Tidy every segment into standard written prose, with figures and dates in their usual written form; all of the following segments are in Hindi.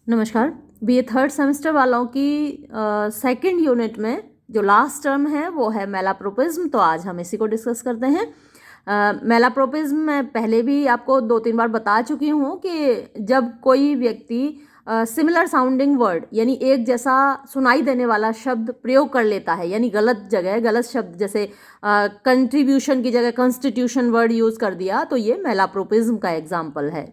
नमस्कार। बीए थर्ड सेमेस्टर वालों की सेकंड यूनिट में जो लास्ट टर्म है वो है मैलाप्रोपिज्म। तो आज हम इसी को डिस्कस करते हैं। मैलाप्रोपिज्म मैं पहले भी आपको 2-3 बार बता चुकी हूँ कि जब कोई व्यक्ति सिमिलर साउंडिंग वर्ड यानी एक जैसा सुनाई देने वाला शब्द प्रयोग कर लेता है, यानी गलत जगह गलत शब्द, जैसे कंट्रीब्यूशन की जगह कॉन्स्टिट्यूशन वर्ड यूज़ कर दिया, तो ये मैलाप्रोपिज्म का एग्जाम्पल है।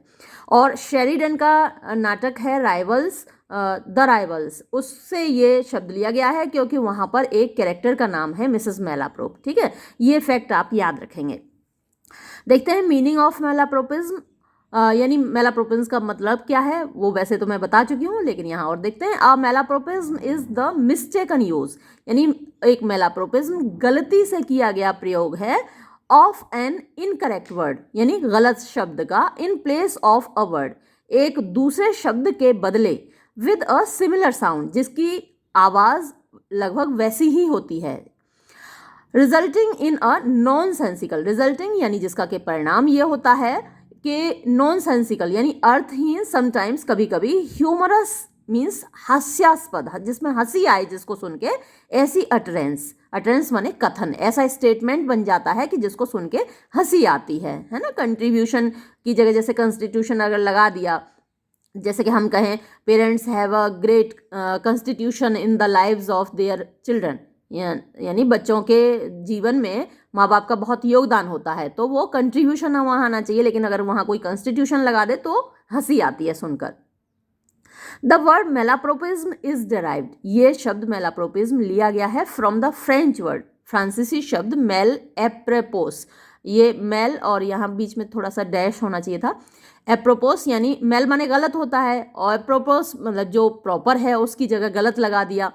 और शेरिडन का नाटक है राइवल्स, द राइवल्स, उससे ये शब्द लिया गया है क्योंकि वहाँ पर एक कैरेक्टर का नाम है मिसेस मैलाप्रोप। ठीक है, ये फैक्ट आप याद रखेंगे। देखते हैं मीनिंग ऑफ मैलाप्रोपिज्म, यानी मैलाप्रोपिज्म का मतलब क्या है वो वैसे तो मैं बता चुकी हूँ, लेकिन यहाँ और देखते हैं। मैलाप्रोपिज्म इज द मिस्टेकन यूज, यानी एक मैलाप्रोपिज्म गलती से किया गया प्रयोग है ऑफ एन इनकरेक्ट वर्ड, यानी गलत शब्द का, in place of a word, एक दूसरे शब्द के बदले, विद अ सिमिलर साउंड, जिसकी आवाज लगभग वैसी ही होती है, resulting in a non sensical, resulting यानी जिसका के परिणाम ये होता है कि नॉन सेंसिकल यानी अर्थहीन, समटाइम्स कभी कभी, ह्यूमरस मीन्स हास्यास्पद, जिसमें हंसी आए जिसको सुन के, ऐसी अटरेंस, अटरेंस माने कथन, ऐसा स्टेटमेंट बन जाता है कि जिसको सुन के हंसी आती है ना। कंट्रीब्यूशन की जगह जैसे कॉन्स्टिट्यूशन अगर लगा दिया, जैसे कि हम कहें parents have a great constitution in the lives of their children, यानी बच्चों के जीवन में माँ बाप का बहुत योगदान होता है, तो वो कंट्रीब्यूशन वहाँ आना चाहिए, लेकिन अगर वहाँ कोई कॉन्स्टिट्यूशन लगा दे तो हंसी आती है सुनकर। द वर्ड मैलाप्रोपिज्म इज डिराइव्ड, ये शब्द मैलाप्रोपिज्म लिया गया है फ्रॉम द फ्रेंच वर्ड, फ्रांसीसी शब्द मेल एप्रोपोस, ये मेल और यहाँ बीच में थोड़ा सा डैश होना चाहिए था, एप्रोपोस, यानी मेल माने गलत होता है और एप्रोपोस मतलब जो प्रॉपर है उसकी जगह गलत लगा दिया,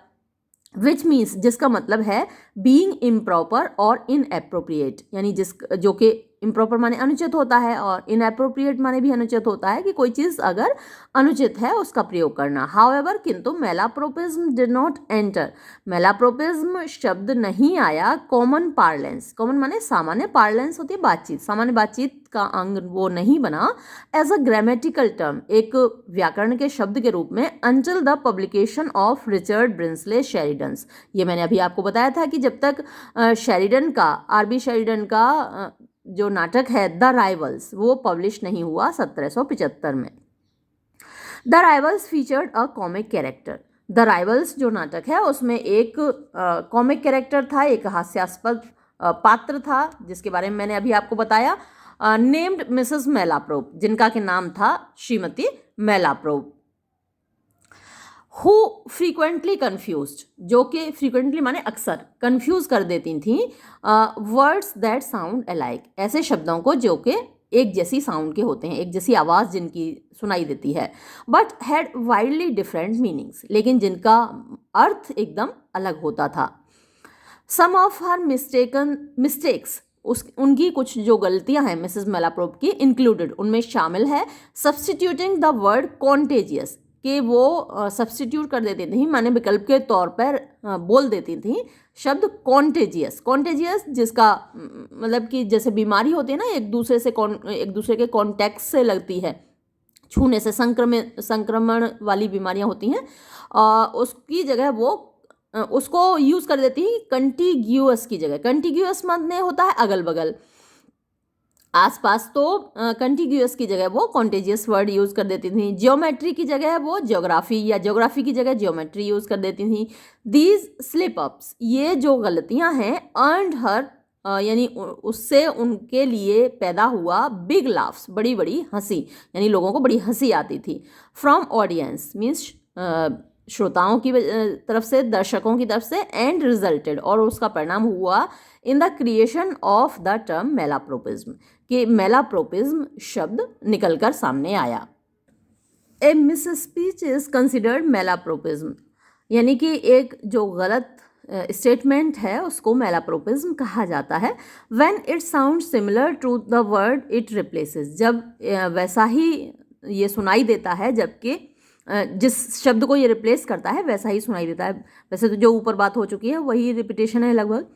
विच मीन्स जिसका मतलब है बीइंग इम्प्रॉपर और इनएप्रोप्रिएट, यानी जो कि इम्प्रॉपर माने अनुचित होता है और इनएप्रोप्रिएट माने भी अनुचित होता है, कि कोई चीज़ अगर अनुचित है उसका प्रयोग करना। हाउएवर, किंतु मैलाप्रोपिज्म डिड नॉट एंटर, मैलाप्रोपिज्म शब्द नहीं आया कॉमन पार्लेंस, कॉमन माने सामान्य, पार्लेंस होती है बातचीत, सामान्य बातचीत का अंग वो नहीं बना एज अ ग्रामेटिकल टर्म, एक व्याकरण के शब्द के रूप में, until the publication of Richard Brinsley Sheridan's. ये मैंने अभी आपको बताया था कि जब तक शेरिडन का, आरबी शेरिडन का जो नाटक है द राइवल्स वो पब्लिश नहीं हुआ 1775 में। The rivals featured a comic character, the rivals जो नाटक है उसमें एक कॉमिक कैरेक्टर था, एक हास्यास्पद पात्र था, जिसके बारे में मैंने अभी आपको बताया, नेम्ड मिसेस मैलाप्रोप, जिनका के नाम था श्रीमती मैलाप्रोप, हु फ्रीक्वेंटली कन्फ्यूज्ड, जो कि फ्रीक्वेंटली माने अक्सर कन्फ्यूज कर देती थी, वर्ड्स दैट साउंड अलाइक, ऐसे शब्दों को जो कि एक जैसी साउंड के होते हैं, एक जैसी आवाज़ जिनकी सुनाई देती है, but had widely different meanings, लेकिन जिनका अर्थ एकदम अलग होता था। सम ऑफ हर मिस्टेक्स, उनकी कुछ जो गलतियां हैं मिसेस मैलाप्रोप की, इंक्लूडेड उनमें शामिल है सब्सटीट्यूटिंग द वर्ड कॉन्टेजियस, कि वो सब्सटीट्यूट कर देती थी, माने विकल्प के तौर पर बोल देती थी शब्द कॉन्टेजियस, कॉन्टेजियस जिसका मतलब कि जैसे बीमारी होती है ना, एक दूसरे के कॉन्टैक्ट से लगती है, छूने से संक्रमण वाली बीमारियां होती हैं, उसकी जगह वो उसको यूज़ कर देती है कंटिग्यूअस की जगह, कंटिग्यूअस माने होता है अगल बगल आसपास, तो कंटिग्यूअस की जगह वो कॉन्टेजियस वर्ड यूज़ कर देती थी। जियोमेट्री की जगह वो ज्योग्राफी, या ज्योग्राफी की जगह जियोमेट्री यूज़ कर देती थी। दीज स्लिप अप्स, ये जो गलतियां हैं, अर्नड हर, यानी उससे उनके लिए पैदा हुआ बिग लाफ्स, बड़ी बड़ी हंसी, यानी लोगों को बड़ी हंसी आती थी, फ्रॉम ऑडियंस मीन्स श्रोताओं की तरफ से, दर्शकों की तरफ से, एंड रिजल्टेड, और उसका परिणाम हुआ in the creation of the term malapropism, कि मैलाप्रोपिज्म शब्द निकलकर सामने आया। A miss speech is considered malapropism, यानी कि एक जो गलत स्टेटमेंट है उसको मैलाप्रोपिज्म कहा जाता है। When it sound similar to the word it replaces, जब वैसा ही ये सुनाई देता है, जबकि जिस शब्द को ये रिप्लेस करता है वैसा ही सुनाई देता है, वैसे तो जो ऊपर बात हो चुकी है वही रिपीटेशन है लगभग,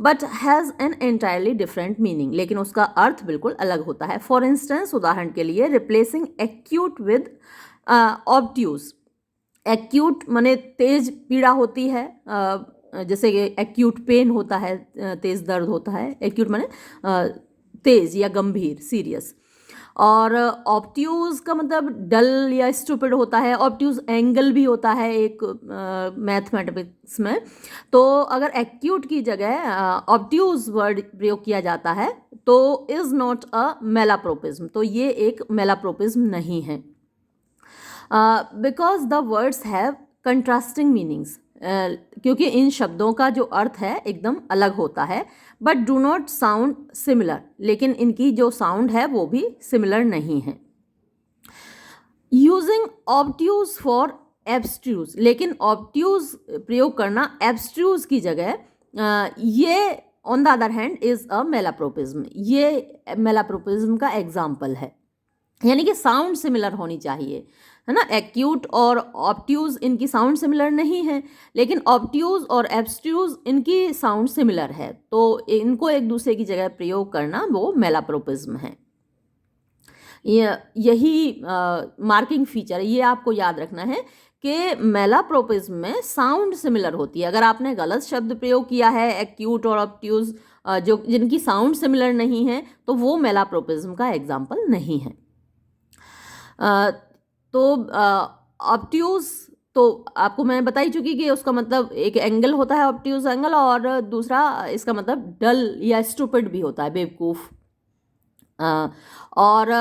but has an entirely different meaning, लेकिन उसका अर्थ बिल्कुल अलग होता है। फॉर इंस्टेंस, उदाहरण के लिए, replacing acute with obtuse, acute माने तेज पीड़ा होती है, जैसे कि एक्यूट पेन होता है, तेज दर्द होता है। एक्यूट माने तेज या गंभीर, सीरियस। और ऑब्ट्यूज का मतलब डल या स्टूपिड होता है। ऑब्ट्यूज एंगल भी होता है एक मैथमेटिक्स में। तो अगर एक्यूट की जगह ऑब्ट्यूज वर्ड प्रयोग किया जाता है तो इज नॉट अ मेलाप्रोपिज्म, तो ये एक मेलाप्रोपिज्म नहीं है। Because the words have contrasting meanings, क्योंकि इन शब्दों का जो अर्थ है एकदम अलग होता है। But do not sound similar, लेकिन इनकी जो साउंड है वो भी सिमिलर नहीं है। यूजिंग ऑब्ट्यूज फॉर एब्स्ट्रूज, लेकिन ऑब्ट्यूज प्रयोग करना एब्स्ट्रूज की जगह, ये on the other hand is a मेलाप्रोपिज्म, ये मेलाप्रोपिज्म का एग्जाम्पल है। यानी कि साउंड सिमिलर होनी चाहिए, है ना। एक्यूट और ऑब्ट्यूज इनकी साउंड सिमिलर नहीं है, लेकिन ऑब्ट्यूज और एब्स्ट्रूज इनकी साउंड सिमिलर है, तो इनको एक दूसरे की जगह प्रयोग करना वो मेलाप्रोपिज्म है। यही मार्किंग फीचर, ये आपको याद रखना है कि मेलाप्रोपिज्म में साउंड सिमिलर होती है। अगर आपने गलत शब्द प्रयोग किया है एक्यूट और ऑब्ट्यूज, जो जिनकी साउंड सिमिलर नहीं है, तो वो मेलाप्रोपिज्म का एग्जाम्पल नहीं है। तो ऑब्ट्यूज तो आपको मैं बता ही चुकी कि उसका मतलब एक एंगल होता है ऑब्ट्यूज एंगल, और दूसरा इसका मतलब डल या स्टूपिड भी होता है, बेवकूफ़। और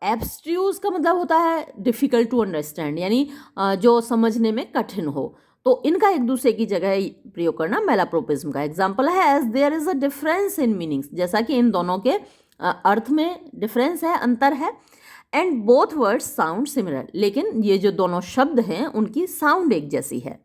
एब्स्ट्रूज का मतलब होता है डिफ़िकल्ट टू अंडरस्टैंड, यानी जो समझने में कठिन हो। तो इनका एक दूसरे की जगह प्रयोग करना मेलाप्रोपिज्म का एग्जाम्पल है। As there is a difference in meanings, जैसा कि इन दोनों के अर्थ में डिफरेंस है, अंतर है। And both words sound similar, लेकिन ये जो दोनों शब्द हैं उनकी साउंड एक जैसी है।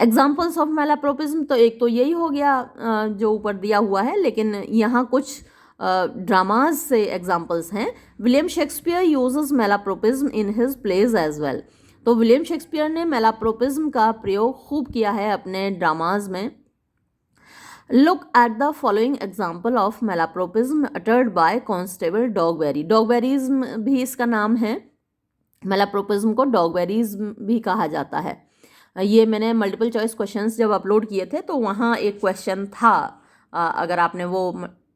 एग्जाम्पल्स ऑफ मेलाप्रोपिज्म, तो एक तो यही हो गया जो ऊपर दिया हुआ है, लेकिन यहाँ कुछ ड्रामाज से एग्जाम्पल्स हैं। William Shakespeare uses malapropism in his plays as well, तो विलियम शेक्सपियर ने मेलाप्रोपिज्म का प्रयोग खूब किया है अपने ड्रामाज में। Look at the following example of malapropism uttered by Constable Dogberry. Dogberryism भी इसका नाम है। malapropism को Dogberryism भी कहा जाता है। ये मैंने मल्टीपल चॉइस क्वेश्चंस जब अपलोड किए थे तो वहाँ एक क्वेश्चन था, अगर आपने वो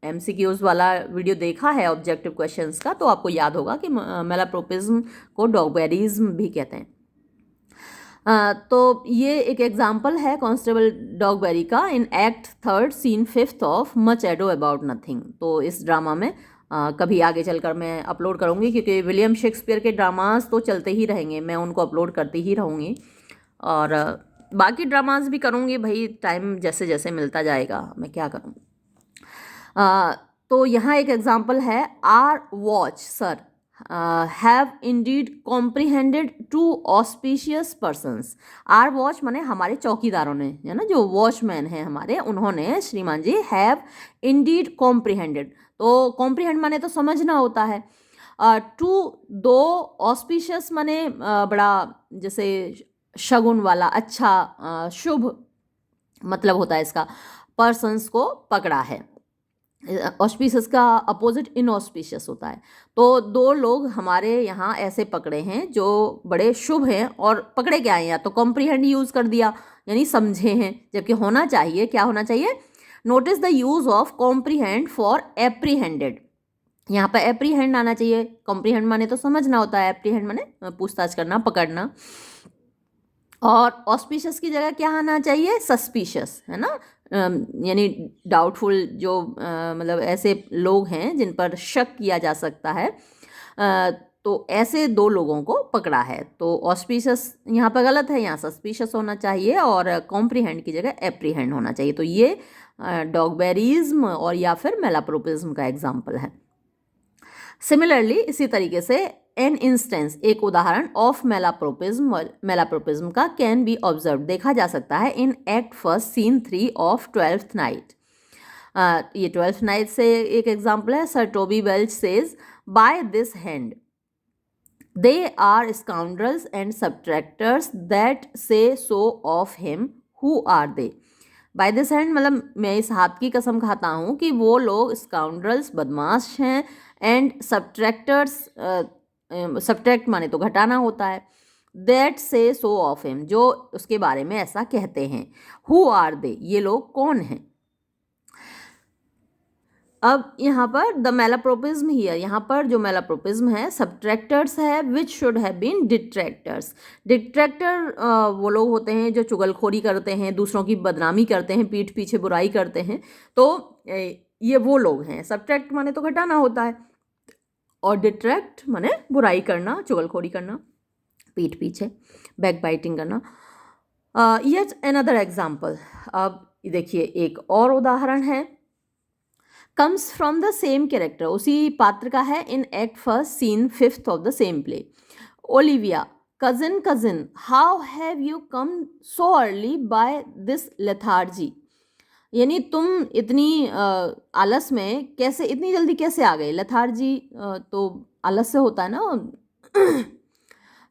MCQs वाला वीडियो देखा है ऑब्जेक्टिव क्वेश्चंस का, तो आपको याद होगा कि malapropism को Dogberryism भी कहते हैं। तो ये एक एग्जाम्पल है कांस्टेबल डॉगबेरी का in act 3 scene 5 of much ado about nothing. तो इस ड्रामा में कभी आगे चलकर मैं अपलोड करूँगी, क्योंकि विलियम शेक्सपियर के ड्रामास तो चलते ही रहेंगे, मैं उनको अपलोड करती ही रहूँगी, और बाकी ड्रामास भी करूँगी भाई, टाइम जैसे जैसे मिलता जाएगा मैं क्या करूँ। तो यहाँ एक एग्जाम्पल है, our watch sir have indeed comprehended two auspicious persons। Our watch माने हमारे चौकीदारों ने, है ना, जो वॉचमैन हैं हमारे, उन्होंने श्रीमान जी have indeed comprehended, तो comprehend माने तो समझना होता है। टू दो auspicious माने बड़ा जैसे शगुन वाला, अच्छा, शुभ मतलब होता है इसका। पर्सन्स को पकड़ा है, ऑस्पिशियस का अपोजिट इनऑस्पिशियस होता है। तो दो लोग हमारे यहाँ ऐसे पकड़े हैं जो बड़े शुभ हैं, और पकड़े क्या हैं, या तो कॉम्प्रीहेंड यूज़ कर दिया यानी समझे हैं, जबकि होना चाहिए क्या होना चाहिए, notice the use of comprehend for apprehended. यहाँ पर एप्रीहेंड आना चाहिए, कॉम्प्रीहेंड माने तो समझना होता है, एप्रीहेंड माने पूछताछ करना, पकड़ना। और ऑस्पिशियस की जगह क्या आना चाहिए, सस्पिशियस, है ना, यानी डाउटफुल, जो मतलब ऐसे लोग हैं जिन पर शक किया जा सकता है। तो ऐसे दो लोगों को पकड़ा है, तो ऑस्पिशियस यहाँ पर गलत है, यहाँ सस्पिशियस होना चाहिए, और कॉम्प्रीहेंड की जगह एप्रीहेंड होना चाहिए। तो ये डॉगबेरीज्म और या फिर मेलाप्रोपिज्म का एग्जाम्पल है। सिमिलरली इसी तरीके से एन इंस्टेंस, एक उदाहरण ऑफ मेलाप्रोपिज्म का कैन बी ऑब्जर्व, देखा जा सकता है in act 1 scene 3 of 12th night. ये 12th नाइट से एक एग्जाम्पल है। Sir Toby Belch says by this hand they are scoundrels and subtractors that say so of him who are they. By this hand मतलब मैं इस हाथ की कसम खाता हूँ कि वो लोग स्काउंड्रल्स, बदमाश हैं, एंड सब्ट्रैक्टर्स, सब्ट्रैक्ट माने तो घटाना होता है, that say so of him, जो उसके बारे में ऐसा कहते हैं। हु आर दे, ये लोग कौन हैं। अब यहाँ पर द मैलाप्रोपिज्म हियर, यहाँ पर जो मैलाप्रोपिज्म है सब्ट्रैक्टर्स है which should have been detractors. Detractor वो लोग होते हैं जो चुगलखोरी करते हैं, दूसरों की बदनामी करते हैं, पीठ पीछे बुराई करते हैं, तो ये वो लोग हैं। सब्ट्रैक्ट माने तो घटाना होता है, और डिट्रैक्ट माने बुराई करना, चुगलखोरी करना, पीठ पीछे बैक बाइटिंग करना। यट अनदर एग्जाम्पल, अब देखिए एक और उदाहरण है। Comes from the same character, उसी पात्र का है, in act first scene fifth of the same play. Olivia, cousin cousin how have you come so early by this lethargy, यानी तुम इतनी आलस में कैसे, इतनी जल्दी कैसे आ गए। लेथार्जी तो आलस से होता है ना।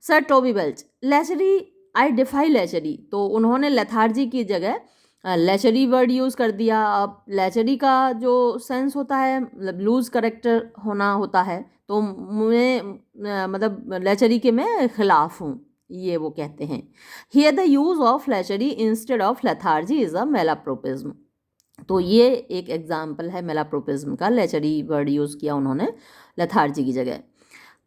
सर टोबी बेल्च, लेचरी आई डिफाई लेचरी, तो उन्होंने लेथार्जी की जगह लेचरी वर्ड यूज़ कर दिया। अब लेचरी का जो सेंस होता है मतलब लूज करेक्टर होना होता है, तो मैं मतलब लेचरी के मैं खिलाफ हूँ, ये वो कहते हैं। Here the use of lechery instead of lethargy is a malapropism, तो ये एक एग्जाम्पल है मेलाप्रोपिज्म का, लेचरी वर्ड यूज़ किया उन्होंने लेथार्जी की जगह।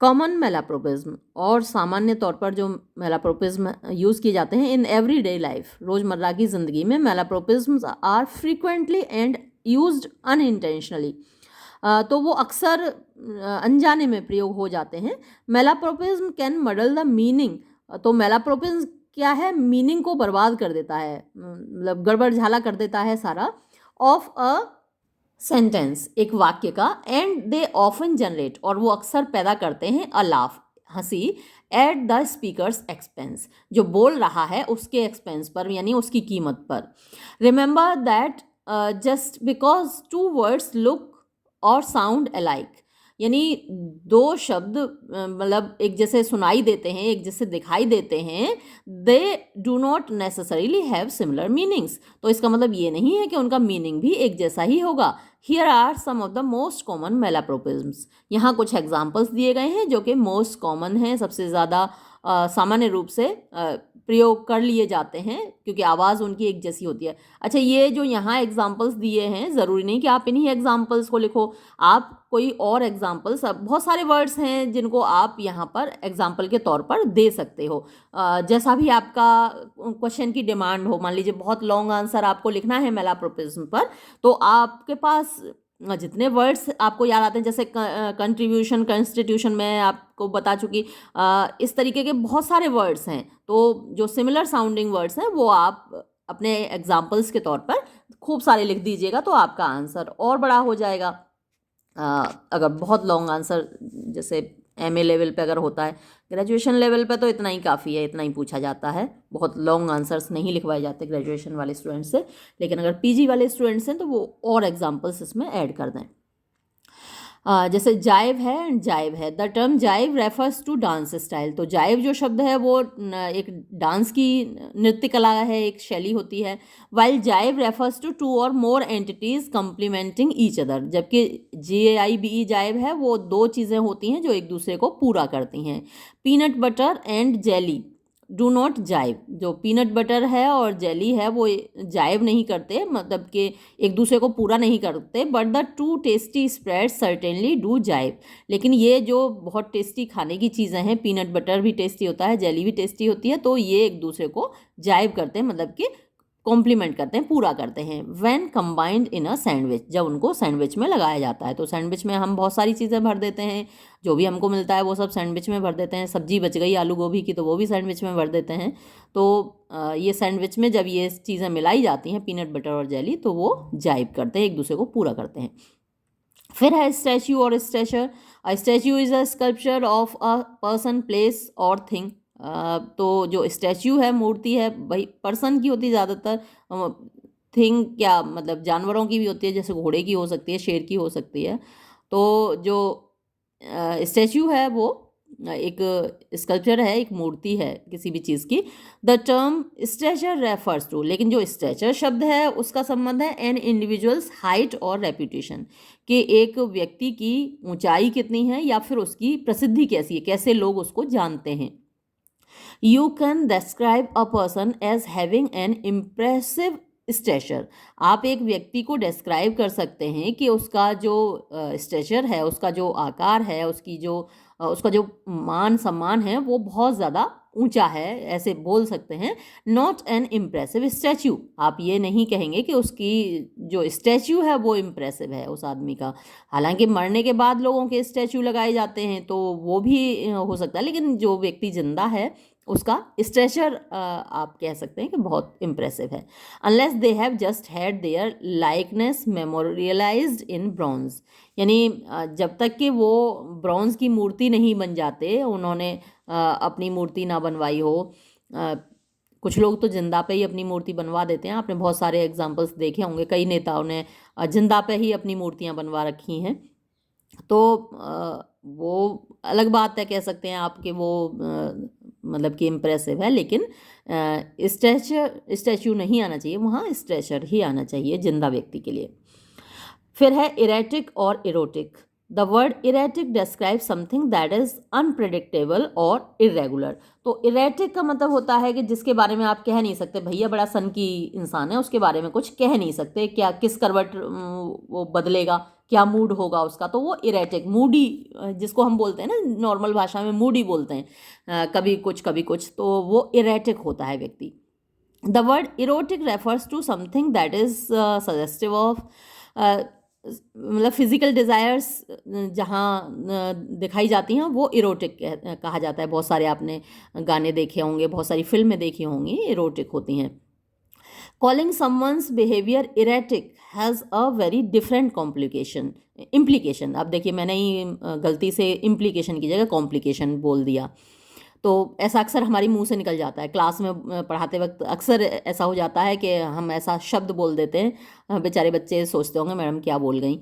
कॉमन मेलाप्रोपिज्म, और सामान्य तौर पर जो मेलाप्रोपिज्म यूज़ किए जाते हैं इन एवरीडे लाइफ, रोज़मर्रा की ज़िंदगी में malapropisms are frequently and used unintentionally, तो वो अक्सर अनजाने में प्रयोग हो जाते हैं। Malapropism can muddle the meaning, तो मेलाप्रोपिज्म क्या है, मीनिंग को बर्बाद कर देता है, मतलब गड़बड़ झाला कर देता है सारा, ऑफ अ सेंटेंस, एक वाक्य का, एंड दे ऑफन जनरेट, और वो अक्सर पैदा करते हैं अ लाफ, हंसी, एट द स्पीकर्स एक्सपेंस, जो बोल रहा है उसके एक्सपेंस पर, यानी उसकी कीमत पर। Remember that just because two words look और साउंड अलाइक, यानी दो शब्द मतलब एक जैसे सुनाई देते हैं, एक जैसे दिखाई देते हैं, they do not necessarily have similar meanings, तो इसका मतलब ये नहीं है कि उनका मीनिंग भी एक जैसा ही होगा। Here are some of the most common malapropisms, यहाँ कुछ एग्जाम्पल्स दिए गए हैं जो कि मोस्ट कॉमन हैं, सबसे ज़्यादा सामान्य रूप से प्रयोग कर लिए जाते हैं, क्योंकि आवाज़ उनकी एक जैसी होती है। अच्छा, ये जो यहाँ एग्जाम्पल्स दिए हैं, ज़रूरी नहीं कि आप इन्हीं एग्जाम्पल्स को लिखो, आप कोई और एग्जाम्पल्स, बहुत सारे वर्ड्स हैं जिनको आप यहाँ पर एग्जाम्पल के तौर पर दे सकते हो, जैसा भी आपका क्वेश्चन की डिमांड हो। मान लीजिए बहुत लॉन्ग आंसर आपको लिखना है मेलाप्रोपिज्म पर, तो आपके पास जितने वर्ड्स आपको याद आते हैं, जैसे कंट्रीब्यूशन, कंस्टिट्यूशन में आपको बता चुकी, इस तरीके के बहुत सारे वर्ड्स हैं, तो जो सिमिलर साउंडिंग वर्ड्स हैं वो आप अपने एग्जाम्पल्स के तौर पर खूब सारे लिख दीजिएगा, तो आपका आंसर और बड़ा हो जाएगा। अगर बहुत लॉन्ग आंसर जैसे MA लेवल पे अगर होता है, ग्रेजुएशन लेवल पे तो इतना ही काफ़ी है, इतना ही पूछा जाता है, बहुत लॉन्ग आंसर्स नहीं लिखवाए जाते ग्रेजुएशन वाले स्टूडेंट्स से। लेकिन अगर PG वाले स्टूडेंट्स हैं तो वो और एग्जांपल्स इसमें ऐड कर दें। जैसे जाइव है एंड जाइव है, the term jive refers to dance style, तो जाइव जो शब्द है वो एक डांस की नृत्य कला है, एक शैली होती है। While jive refers to two or more entities complementing each other, जबकि JIVE जाइव है वो दो चीज़ें होती हैं जो एक दूसरे को पूरा करती हैं। Peanut butter and jelly do not jive, जो पीनट बटर है और जेली है वो जाइव नहीं करते, मतलब कि एक दूसरे को पूरा नहीं करते, but the two tasty spreads certainly do jive, लेकिन ये जो बहुत टेस्टी खाने की चीज़ें हैं, पीनट बटर भी टेस्टी होता है, जेली भी टेस्टी होती है, तो ये एक दूसरे को जाइव करते हैं, मतलब कि कॉम्प्लीमेंट करते हैं, पूरा करते हैं। When combined in a sandwich, जब उनको सैंडविच में लगाया जाता है, तो सैंडविच में हम बहुत सारी चीज़ें भर देते हैं, जो भी हमको मिलता है वो सब सैंडविच में भर देते हैं। सब्जी बच गई आलू गोभी की तो वो भी सैंडविच में भर देते हैं। तो ये सैंडविच में जब ये चीज़ें मिलाई जाती हैं, पीनट बटर और जेली, तो वो जाइव करते हैं, एक दूसरे को पूरा करते हैं। फिर है स्टैच्यू और stretcher. A statue is a sculpture of a person, place और थिंग। तो जो स्टैच्यू है, मूर्ति है, भाई पर्सन की होती है ज़्यादातर, थिंग क्या मतलब जानवरों की भी होती है, जैसे घोड़े की हो सकती है, शेर की हो सकती है। तो जो स्टैच्यू है वो एक स्कल्पचर है, एक मूर्ति है किसी भी चीज़ की। The term stature refers to, लेकिन जो स्ट्रेचर शब्द है उसका संबंध है एन इंडिविजुअल्स हाइट और रेपुटेशन, कि एक व्यक्ति की ऊंचाई कितनी है या फिर उसकी प्रसिद्धि कैसी है, कैसे लोग उसको जानते हैं। You can describe a person as having an impressive stature. आप एक व्यक्ति को डिस्क्राइब कर सकते हैं कि उसका जो स्टेचर है, उसका जो आकार है, उसका जो मान सम्मान है वो बहुत ज़्यादा ऊंचा है, ऐसे बोल सकते हैं। नॉट एन इम्प्रेसिव स्टैचू, आप ये नहीं कहेंगे कि उसकी जो स्टैचू है वो इम्प्रेसिव है उस आदमी का। हालांकि मरने के बाद लोगों के स्टैचू लगाए जाते हैं तो वो भी हो सकता है, लेकिन जो व्यक्ति जिंदा है उसका स्ट्रेचर आप कह सकते हैं कि बहुत इम्प्रेसिव है। Unless they have just had their likeness memorialized in bronze, यानी जब तक कि वो ब्रॉन्ज की मूर्ति नहीं बन जाते, उन्होंने अपनी मूर्ति ना बनवाई हो। कुछ लोग तो जिंदा पे ही अपनी मूर्ति बनवा देते हैं, आपने बहुत सारे एग्जाम्पल्स देखे होंगे, कई नेताओं ने जिंदा पे ही अपनी मूर्तियां बनवा रखी हैं। तो वो अलग बात है, कह सकते हैं आप कि वो मतलब कि इम्प्रेसिव है, लेकिन स्टैचू नहीं आना चाहिए वहाँ, स्ट्रेचर ही आना चाहिए जिंदा व्यक्ति के लिए। फिर है इरेटिक और erotic. The word erratic describe something that is unpredictable और इरेगुलर। तो इरेटिक का मतलब होता है कि जिसके बारे में आप कह नहीं सकते भैया बड़ा सन की इंसान है, उसके बारे में कुछ कह नहीं सकते, क्या किस करवट वो बदलेगा, क्या मूड होगा उसका, तो वो इरेटिक, मूडी जिसको हम बोलते हैं ना, नॉर्मल भाषा में मूडी बोलते हैं, कभी कुछ, तो वो इरेटिक होता है व्यक्ति। The word erotic refers to something that is suggestive of, मतलब फिजिकल डिज़ायर्स जहाँ दिखाई जाती हैं वो इरोटिक कहा जाता है। बहुत सारे आपने गाने देखे होंगे, बहुत सारी फिल्में देखी होंगी, इरोटिक होती हैं। Calling someone's behaviour erratic has a very different implication. अब देखिए मैंने ही गलती से इम्प्लीकेशन की जगह कॉम्प्लिकेशन बोल दिया, तो ऐसा अक्सर हमारी मुंह से निकल जाता है। क्लास में पढ़ाते वक्त अक्सर ऐसा हो जाता है कि हम ऐसा शब्द बोल देते हैं, बेचारे बच्चे सोचते होंगे मैडम क्या बोल गई,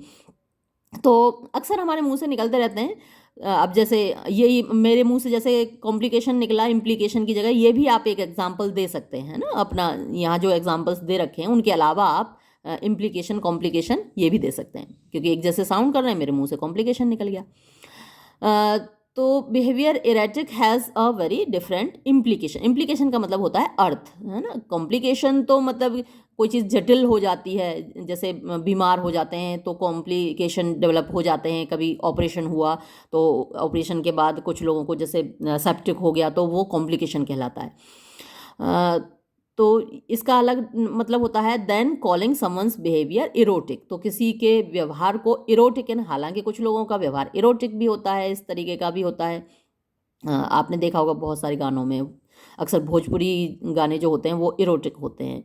तो अक्सर हमारे मुंह से निकलते रहते हैं। अब जैसे यही मेरे मुंह से जैसे कॉम्प्लिकेशन निकला इम्प्लीकेशन की जगह, ये भी आप एक एग्जाम्पल दे सकते हैं ना अपना, यहाँ जो एग्जाम्पल्स दे रखे हैं उनके अलावा आप इम्प्लीकेशन कॉम्प्लिकेशन ये भी दे सकते हैं, क्योंकि एक जैसे साउंड कर रहे हैं, मेरे मुंह से कॉम्प्लिकेशन निकल गया। तो behaviour erratic has a very different implication का मतलब होता है अर्थ, है ना। कॉम्प्लिकेशन तो मतलब कोई चीज़ जटिल हो जाती है, जैसे बीमार हो जाते हैं तो कॉम्प्लिकेशन डेवलप हो जाते हैं। कभी ऑपरेशन हुआ तो ऑपरेशन के बाद कुछ लोगों को जैसे सेप्टिक हो गया तो वो कॉम्प्लिकेशन कहलाता है। तो इसका अलग मतलब होता है than calling someone's behaviour erotic, तो किसी के व्यवहार को इरोटिक है। हालांकि कुछ लोगों का व्यवहार इरोटिक भी होता है, इस तरीके का भी होता है। आपने देखा होगा बहुत सारे गानों में, अक्सर भोजपुरी गाने जो होते हैं वो इरोटिक होते हैं।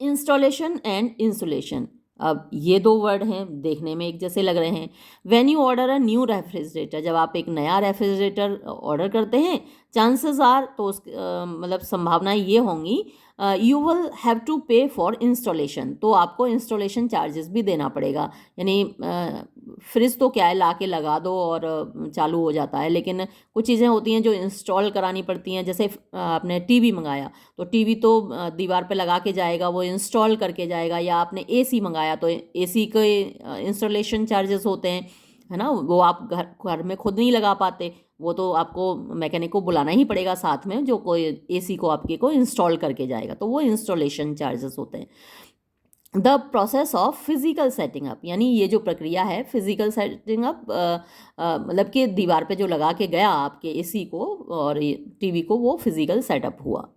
इंस्टॉलेशन एंड इंसुलेशन, अब ये दो वर्ड हैं, देखने में एक जैसे लग रहे हैं। When you order a new refrigerator, जब आप एक नया रेफ्रिजरेटर ऑर्डर करते हैं, चांसेस आर, तो उस मतलब संभावनाएं ये होंगी, यू विल हैव टू पे फॉर इंस्टॉलेशन, तो आपको इंस्टॉलेशन चार्जेस भी देना पड़ेगा। यानी फ्रिज तो क्या है, ला के लगा दो और चालू हो जाता है, लेकिन कुछ चीज़ें होती हैं जो इंस्टॉल करानी पड़ती हैं। जैसे आपने टीवी मंगाया तो टीवी तो दीवार पे लगा के जाएगा, वो इंस्टॉल करके जाएगा, या आपने एसी मंगाया तो एसी के इंस्टॉलेशन चार्जेस होते हैं, है ना। वो आप घर में खुद नहीं लगा पाते, वो तो आपको मैकेनिक को बुलाना ही पड़ेगा साथ में, जो कोई एसी को आपके को इंस्टॉल करके जाएगा, तो वो इंस्टॉलेशन चार्जेस होते हैं। The process of physical setting up, यानी ये जो प्रक्रिया है फिजिकल सेटिंग अप, मतलब कि दीवार पे जो लगा के गया आपके एसी को और टीवी को, वो फिजिकल सेटअप हुआ।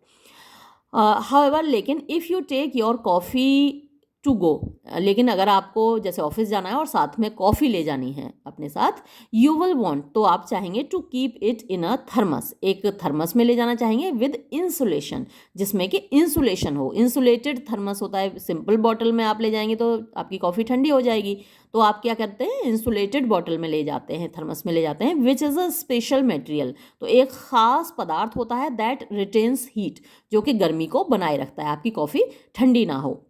हाउएवर, लेकिन if you take your coffee to go, लेकिन अगर आपको जैसे ऑफिस जाना है और साथ में कॉफ़ी ले जानी है अपने साथ, यू विल वांट, तो आप चाहेंगे to keep it in a thermos, एक थर्मस में ले जाना चाहेंगे विद इंसुलेशन, जिसमें कि इंसुलेशन हो। इंसुलेटेड थर्मस होता है, सिंपल बॉटल में आप ले जाएंगे तो आपकी कॉफ़ी ठंडी हो जाएगी, तो आप क्या करते हैं, इंसुलेटेड बॉटल में ले जाते हैं, थर्मस में ले जाते हैं। Which is a special material, तो एक ख़ास पदार्थ होता है दैट रिटेन्स हीट, जो कि गर्मी को बनाए रखता है, आपकी कॉफ़ी ठंडी ना हो।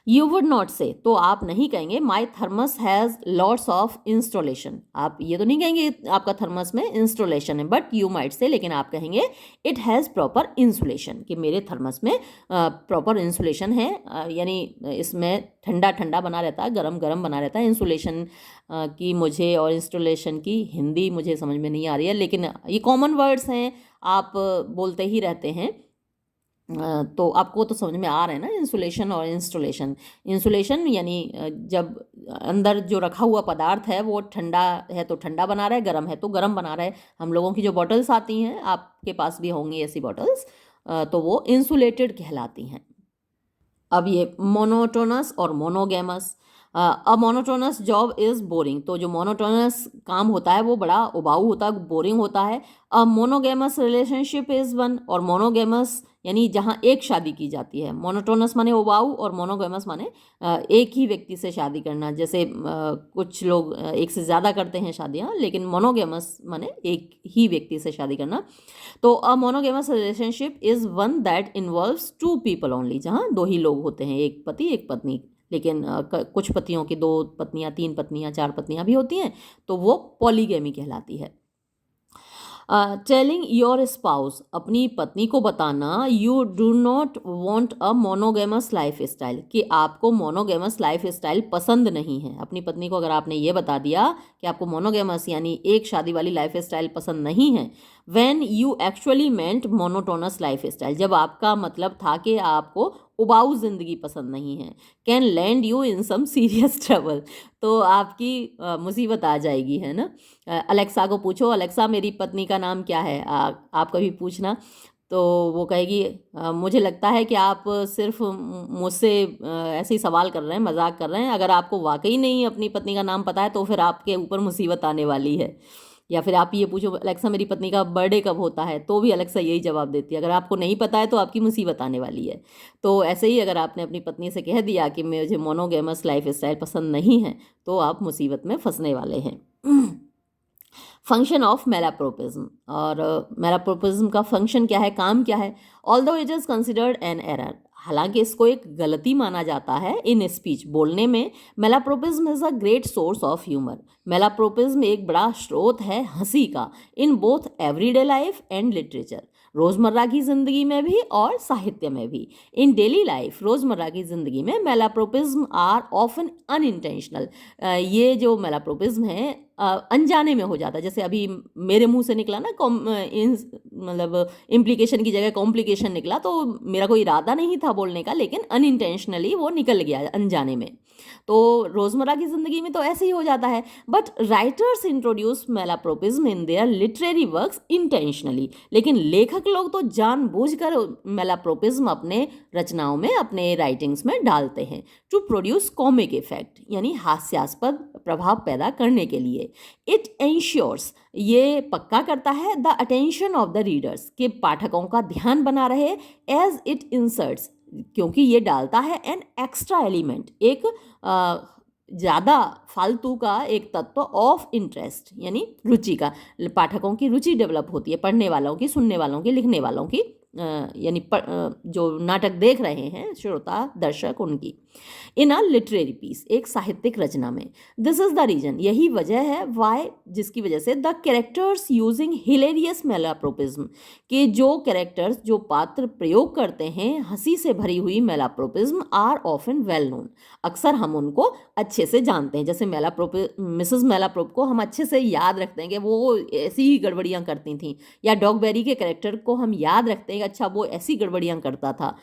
यू वुड नॉट से, तो आप नहीं कहेंगे my thermos has lots of installation, आप ये तो नहीं कहेंगे आपका थर्मस में इंस्टॉलेशन है, बट यू माइट से, लेकिन आप कहेंगे इट हैज़ प्रॉपर इंसुलेशन, कि मेरे थर्मस में प्रॉपर इंसुलेशन है, यानी इसमें ठंडा ठंडा बना रहता है, गरम गरम बना रहता है। इंसुलेशन की मुझे और इंस्टॉलेशन की हिंदी मुझे समझ में नहीं आ रही है, लेकिन ये कॉमन वर्ड्स हैं, आप बोलते ही रहते हैं, तो आपको तो समझ में आ रहा है ना इंसुलेशन और इंस्टॉलेशन। इंसुलेशन यानी जब अंदर जो रखा हुआ पदार्थ है वो ठंडा है तो ठंडा बना रहा है, गर्म है तो गर्म बना रहा है। हम लोगों की जो बॉटल्स आती हैं, आपके पास भी होंगी ऐसी बॉटल्स, तो वो इंसुलेटेड कहलाती हैं। अब ये मोनोटोनस और monogamous. A monotonous job is boring, तो जो मोनोटोनस काम होता है वो बड़ा उबाऊ होता है, बोरिंग होता है। अ मोनोगेमस रिलेशनशिप इज़ वन, और मोनोगेमस यानी जहाँ एक शादी की जाती है। मोनोटोनस माने उबाऊ और मोनोगेमस माने एक ही व्यक्ति से शादी करना, जैसे कुछ लोग एक से ज़्यादा करते हैं शादियाँ, लेकिन मोनोगेमस माने एक ही व्यक्ति से शादी करना। तो a monogamous relationship is one that involves two people only, जहाँ दो ही लोग होते हैं, एक पति एक पत्नी, लेकिन कुछ पतियों की 2 पत्नियाँ, 3 पत्नियाँ, 4 पत्नियाँ भी होती हैं, तो वो पॉलीगैमी कहलाती है। टेलिंग योर स्पाउस, अपनी पत्नी को बताना, you do not want a monogamous life style, कि आपको मोनोगेमस लाइफ स्टाइल पसंद नहीं है। अपनी पत्नी को अगर आपने ये बता दिया कि आपको मोनोगेमस यानी एक शादी वाली लाइफ स्टाइल पसंद नहीं है, when you actually meant monotonous life style, जब आपका मतलब था कि आपको उबाऊ ज़िंदगी पसंद नहीं है, can land you in some serious trouble, तो आपकी मुसीबत आ जाएगी, है ना। अलेक्सा को पूछो, अलेक्सा मेरी पत्नी का नाम क्या है, आप कभी पूछना, तो वो कहेगी मुझे लगता है कि आप सिर्फ मुझसे ऐसे ही सवाल कर रहे हैं, मजाक कर रहे हैं, अगर आपको वाकई नहीं अपनी पत्नी का नाम पता है तो फिर आपके ऊपर मुसीबत आने वाली है। या फिर आप ये पूछो अलेक्सा मेरी पत्नी का बर्थडे कब होता है, तो भी अलेक्सा यही जवाब देती है, अगर आपको नहीं पता है तो आपकी मुसीबत आने वाली है। तो ऐसे ही अगर आपने अपनी पत्नी से कह दिया कि मुझे मोनोगेमस लाइफ स्टाइल पसंद नहीं है, तो आप मुसीबत में फंसने वाले हैं। फंक्शन ऑफ मेलाप्रोपिज्म, और मेलाप्रोपिज्म का फंक्शन क्या है, काम क्या है। Although it is considered an error, हालांकि इसको एक गलती माना जाता है इन स्पीच, बोलने में। मेलाप्रोपिज्म is a great source of humour, मेलाप्रोपिज्म एक बड़ा स्रोत है हंसी का, in both everyday life and literature, रोज़मर्रा की ज़िंदगी में भी और साहित्य में भी। इन डेली लाइफ, रोज़मर्रा की ज़िंदगी में मेलाप्रोपिज्म आर ऑफन अनइंटेंशनल, ये जो मेलाप्रोपिज्म है अनजाने में हो जाता है, जैसे अभी मेरे मुंह से निकला ना मतलब इम्प्लीकेशन की जगह कॉम्प्लिकेशन निकला, तो मेरा कोई इरादा नहीं था बोलने का, लेकिन अनइंटेंशनली वो निकल गया अनजाने में। तो रोज़मर्रा की ज़िंदगी में तो ऐसे ही हो जाता है, but writers introduce मेलाप्रोपिज्म in their literary works intentionally, लेकिन लेखक लोग तो जानबूझकर मेलाप्रोपिज्म अपने रचनाओं में, अपने राइटिंग्स में डालते हैं, टू प्रोड्यूस कॉमिक इफेक्ट, यानी हास्यास्पद प्रभाव पैदा करने के लिए। इट एंश्योर्स, ये पक्का करता है, the attention of the readers, के पाठकों का ध्यान बना रहे, एज इट इंसर्ट्स, क्योंकि ये डालता है एन एक्स्ट्रा एलिमेंट, एक ज़्यादा फालतू का एक तत्व ऑफ इंटरेस्ट, यानी रुचि का, पाठकों की रुचि डेवलप होती है, पढ़ने वालों की, सुनने वालों की, लिखने वालों की, यानी जो नाटक देख रहे हैं श्रोता दर्शक उनकी, इन अ लिटरेरी पीस, एक साहित्यिक रचना में। दिस इज द रीजन, यही वजह है, वाई, जिसकी वजह से द कैरेक्टर्स यूजिंग हिलेरियस मेलाप्रोपिज्म, के जो कैरेक्टर्स, जो पात्र प्रयोग करते हैं हंसी से भरी हुई malapropism, are often well known, अक्सर हम उनको अच्छे से जानते हैं। जैसे मिसेस मेलाप्रोप को हम अच्छे से याद रखते हैं कि वो ऐसी ही गड़बड़ियाँ करती थीं, या डॉगबेरी के कैरेक्टर को हम याद रखते हैं कि अच्छा वो ऐसी गड़बड़ियाँ करता था,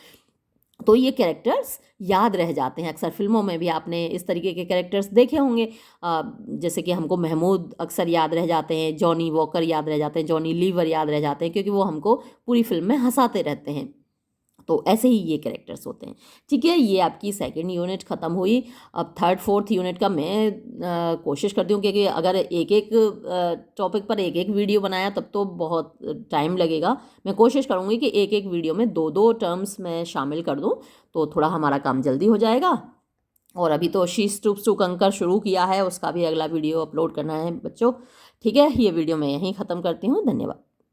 तो ये कैरेक्टर्स याद रह जाते हैं। अक्सर फिल्मों में भी आपने इस तरीके के कैरेक्टर्स देखे होंगे, जैसे कि हमको महमूद अक्सर याद रह जाते हैं, जॉनी वॉकर याद रह जाते हैं, जॉनी लीवर याद रह जाते हैं, क्योंकि वो हमको पूरी फिल्म में हंसाते रहते हैं। तो ऐसे ही ये कैरेक्टर्स होते हैं। ठीक है, ये आपकी सेकंड यूनिट ख़त्म हुई। अब थर्ड फोर्थ यूनिट का मैं कोशिश करती हूँ, क्योंकि अगर एक एक टॉपिक पर एक एक वीडियो बनाया तब तो बहुत टाइम लगेगा। मैं कोशिश करूँगी कि एक एक वीडियो में 2-2 टर्म्स मैं शामिल कर दूँ, तो थोड़ा हमारा काम जल्दी हो जाएगा। और अभी तो शी स्टूप्स टू कंकर शुरू किया है, उसका भी अगला वीडियो अपलोड करना है बच्चों। ठीक है, ये वीडियो मैं यहीं ख़त्म करती हूँ। धन्यवाद।